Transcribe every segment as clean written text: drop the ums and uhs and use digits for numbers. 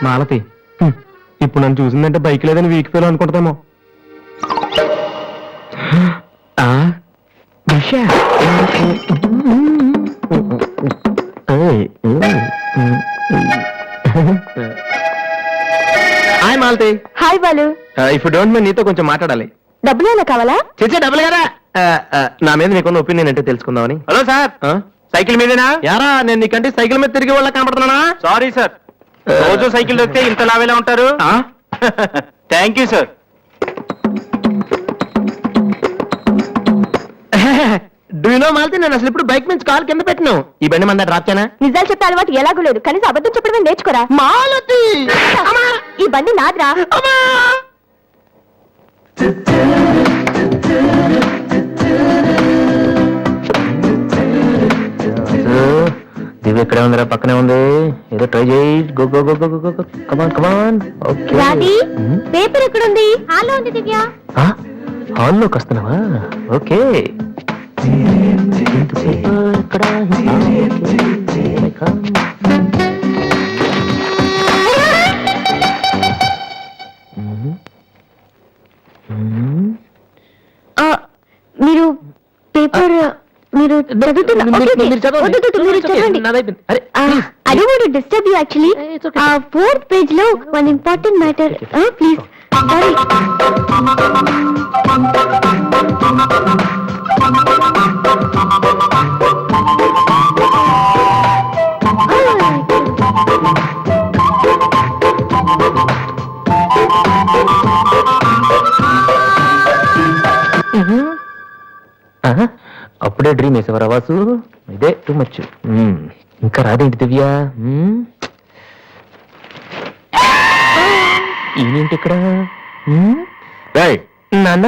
మాలతి ఇప్పుడు నన్ను చూసిందంటే బైక్ లేదని వీకిపోయాను అనుకుంటామో. Hi Malathi. Hi Balu. If don't mind నీతో కొంచెం మాట్లాడాలి. డబ్బులు ఏమైనా కావాలా? చేసే డబ్బులు కదా. నా మీద నీకున్న ఒపీనియన్ ఏంటో తెలుసుకుందామని. హలో సార్, సైకిల్ మీదేనా? యారా నేను నీకంటే సైకిల్ మీద తిరిగి వాళ్ళ కనపడుతున్నానా? సారీ సార్, రోజు సైకిల్ దొరికితే ఇంత లావేలా ఉంటారు. Thank you sir. Do you know Malathi, నేను అసలు ఇప్పుడు బైక్ నుంచి కాల్ కింద పెట్టినావు. ఈ బండి మన డ్రాప్ చేయనా? నిజాలు చెప్పే అలవాటు ఎలాగూ లేదు, కనీసం అబద్ధం చెప్పడమే నేర్చుకోరా. మాలతి ఈ బండి నాదిరా. దివ్య ఇక్కడే ఉందిరా, పక్కనే ఉంది. ఏదో ట్రై చేయి. Go go go go go go. Come on come on. Okay. రాది, పేపర్ ఎక్కడుంది? హాల్లో ఉంది దివ్య. హాల్లోకి వస్తున్నావా? ఓకే. ఇక్కడ మీరు పేపర్ మీరు disturb you actually. 4th page లో one important matter. Please sorry. అప్పుడే డ్రీమ్ వేసేవారా వాసు? ఇదే టూ మచ్. ఇంకా రాదేంటి దివ్య? ఈయనేంటి ఇక్కడ? నాన్న,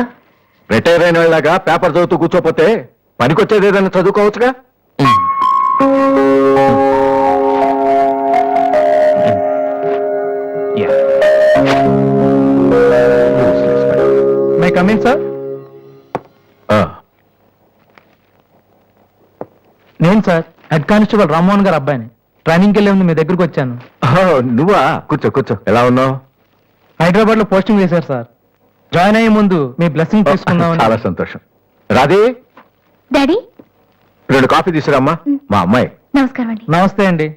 రిటైర్ అయిన వాళ్ళగా పేపర్ చదువుతూ కూర్చోపోతే పనికొచ్చేది ఏదైనా చదువుకోవచ్చుగా. May come in sir? నేను సార్ హెడ్ కానిస్టేబుల్ రామ్మోహన్ గారు అబ్బాయిని. ట్రైనింగ్కి వెళ్ళే ముందు మీ దగ్గరకు వచ్చాను. నువ్వా? కూర్చో కూర్చో. ఎలా ఉన్నావు? హైదరాబాద్ లో పోస్టింగ్ వేశారు సార్. జాయిన్ అయ్యే ముందు మీ బ్లెస్సింగ్ తీసుకుందామని. చాలా సంతోషం. రాధే, డాడీ 2 కాఫీ తీసుకురామ్మా. మా అమ్మాయి. నమస్కారం అండి. నమస్తే అండి.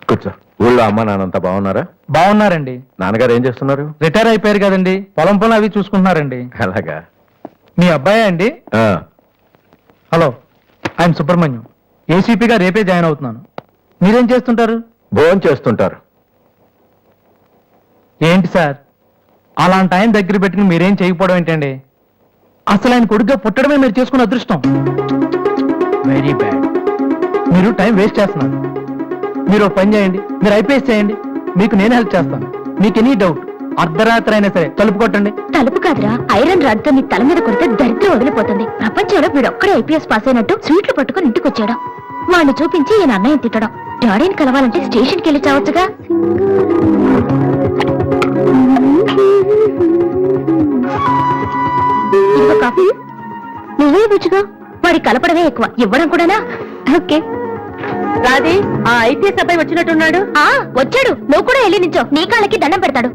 కూర్చో. ఊళ్ళో అమ్మ నాన్నంతా బాగున్నారా? బాగున్నారండి. నాన్నగారు ఏం చేస్తున్నారు? రిటైర్ అయిపోయారు కదండి, పొలం పొలం అవి చూసుకుంటున్నారండి. అలాగా. మీ అబ్బాయే అండి? Hello, I'm Subrahmanyam. ఏసీపీగా రేపే జాయిన్ అవుతున్నాను. మీరేం చేస్తుంటారు? భోజనం చేస్తుంటారు. ఏంటి సార్, అలాంటి ఆయన దగ్గర పెట్టుకుని మీరేం చేయకపోవడం ఏంటండి? అసలు ఆయన కొడుగ్గా పుట్టడమే మీరు చేసుకున్న అదృష్టం. Very bad. మీరు టైం వేస్ట్ చేస్తున్నారు. మీరు ఒక పని చేయండి, మీరు ఐపీఎస్ చేయండి. మీకు నేను హెల్ప్ చేస్తాను. మీకు ఎనీ డౌట్ అర్ధరాత్రి అయినా సరే తలుపు కొట్టండి. తలుపు కాదురా, ఐరన్ రాడ్ తో నీ తల మీద కొడితే దరిద్రం వదిలిపోతుంది. ప్రపంచంలో వీడు ఒక్కడే ఐపీఎస్ పాస్ అయినట్టు స్వీట్లు పట్టుకుని ఇంటికి వచ్చాడు. వాడిని చూపించి ఈయన అన్నయ్య తిట్టడం. డాడీని కలవాలంటే స్టేషన్కి వెళ్ళి చావచ్చుగా. ఇదిగో కాఫీ. నువ్వే బుచ్చుగా. వాడి కలపడమే ఎక్కువ, ఇవ్వడం కూడానా? ఓకే. రాది, ఆ ఐపీఎస్ అబ్బాయి వచ్చినట్టున్నాడు. వచ్చాడు. నువ్వు కూడా వెళ్ళి నించో, నీ కాళ్ళకి దండం పెడతాడు.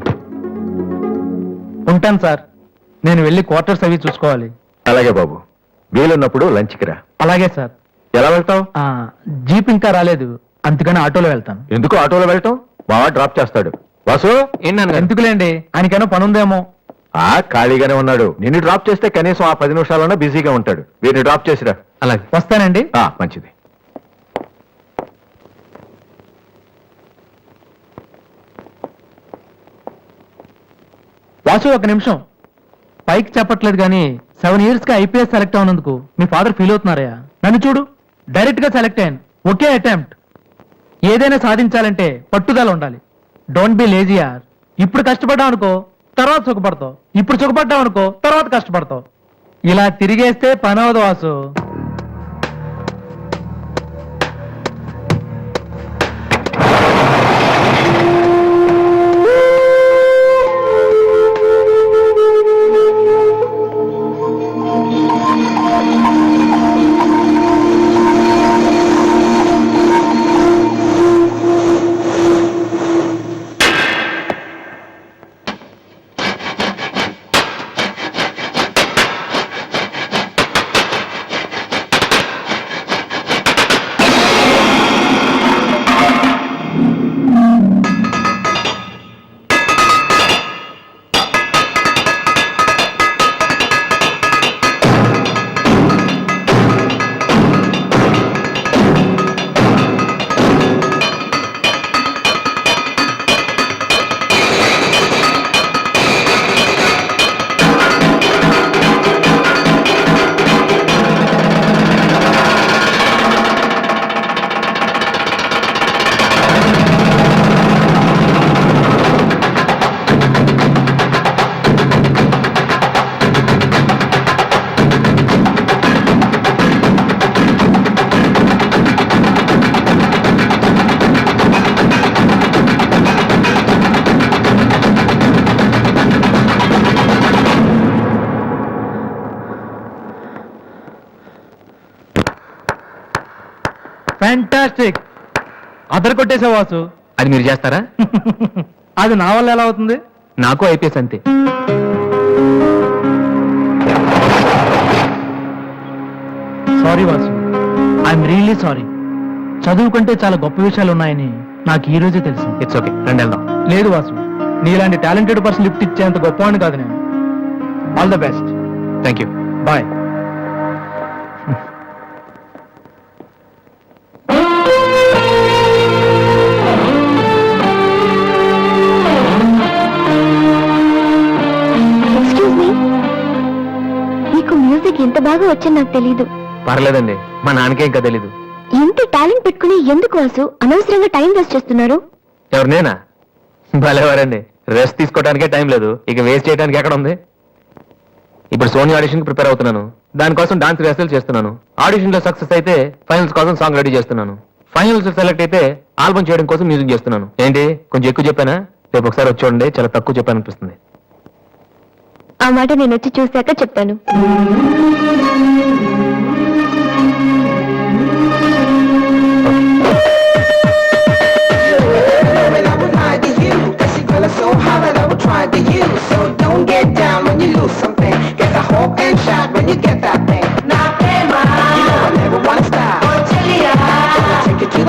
ఉంటాను సార్, నేను వెళ్ళి క్వార్టర్స్ అవి చూసుకోవాలి. అలాగే బాబు, వీలున్నప్పుడు లంచ్కి రా. అలాగే సార్. ఎలా వెళ్తావు? జీప్ ఇంకా రాలేదు, అందుకని ఆటోలో వెళ్తాను. ఎందుకు ఆటోలో వెళ్ళటం? బావా డ్రాప్ చేస్తాడు. వాసు, ఎందుకులేండి, ఆయనకైనా పని ఉందేమో. ఖాళీగానే ఉన్నాడు. నిన్ను డ్రాప్ చేస్తే కనీసం ఆ 10 నిమిషాలన్నా బిజీగా ఉంటాడు. వీరిని డ్రాప్ చేసిరా. అలాగే, వస్తానండి. మంచిది. వాసు, ఒక నిమిషం. పైకి చెప్పట్లేదు కానీ 7 years గా ఐపీఎస్ సెలెక్ట్ అవునందుకు మీ ఫాదర్ ఫీల్ అవుతున్నారయ్యా. నన్ను చూడు, డైరెక్ట్ గా సెలెక్ట్ అయ్యాను. ఒకే అటెంప్ట్. ఏదైనా సాధించాలంటే పట్టుదల ఉండాలి. డోంట్ బి లేజీ యార్. ఇప్పుడు కష్టపడ్డావు అనుకో, తర్వాత సుఖపడతావు. ఇప్పుడు సుఖపడ్డావు అనుకో, తర్వాత కష్టపడతావు. ఇలా తిరిగేస్తే పని అవదు వాసు. ఫ్యాంటాస్టిక్. అదర్ కొట్టేసా వాసు. అది మీరు చేస్తారా? అది నా వల్ల ఎలా అవుతుంది? నాకు ఐపీఎస్ అంతే. Sorry Vasu, I'm really sorry. చదువు కంటే చాలా గొప్ప విషయాలు ఉన్నాయని నాకు ఈ రోజే తెలిసింది. ఇట్స్ ఓకే, రండి వెళ్దాం. లేదు వాసు, నీలాంటి టాలెంటెడ్ పర్సన్ లిఫ్ట్ ఇచ్చేంత గొప్పవాడిని కాదు నేను. All the best. Thank you. Bye. Excuse me, మీకు మ్యూజిక్ ఎంత బాగా వచ్చని నాకు తెలీదు. పర్లేదండి, మా నాన్నకే ఇంకా తెలీదు. ఇంత టాలెంట్ పెట్టుకుని ఎందుకు వాసు అనవసరంగా టైం వేస్ట్ చేస్తున్నారు? ఎవరు, నేనా? భలేవారండి, రెస్ట్ తీసుకోవడానికే టైం లేదు, ఇక వేస్ట్ చేయడానికి ఎక్కడ ఉంది? ఇప్పుడు సోనీ ఆడిషన్ కి ప్రిపేర్ అవుతున్నాను. దానికోసం డాన్స్ రిహర్సల్ చేస్తున్నాను. ఆడిషన్ లో సక్సెస్ అయితే ఫైనల్స్ కోసం సాంగ్ రెడీ చేస్తున్నాను. ఫైనల్స్ సెలెక్ట్ అయితే ఆల్బమ్ చేయడం కోసం మ్యూజిక్ చేస్తున్నాను. ఏంటి కొంచెం ఎక్కువ చెప్పానా? రేపు ఒకసారి వచ్చి చూడండి, చాలా తక్కువ చెప్పాను అనిపిస్తుంది. ఆ మాట నేను వచ్చి చూశాక చెప్తాను.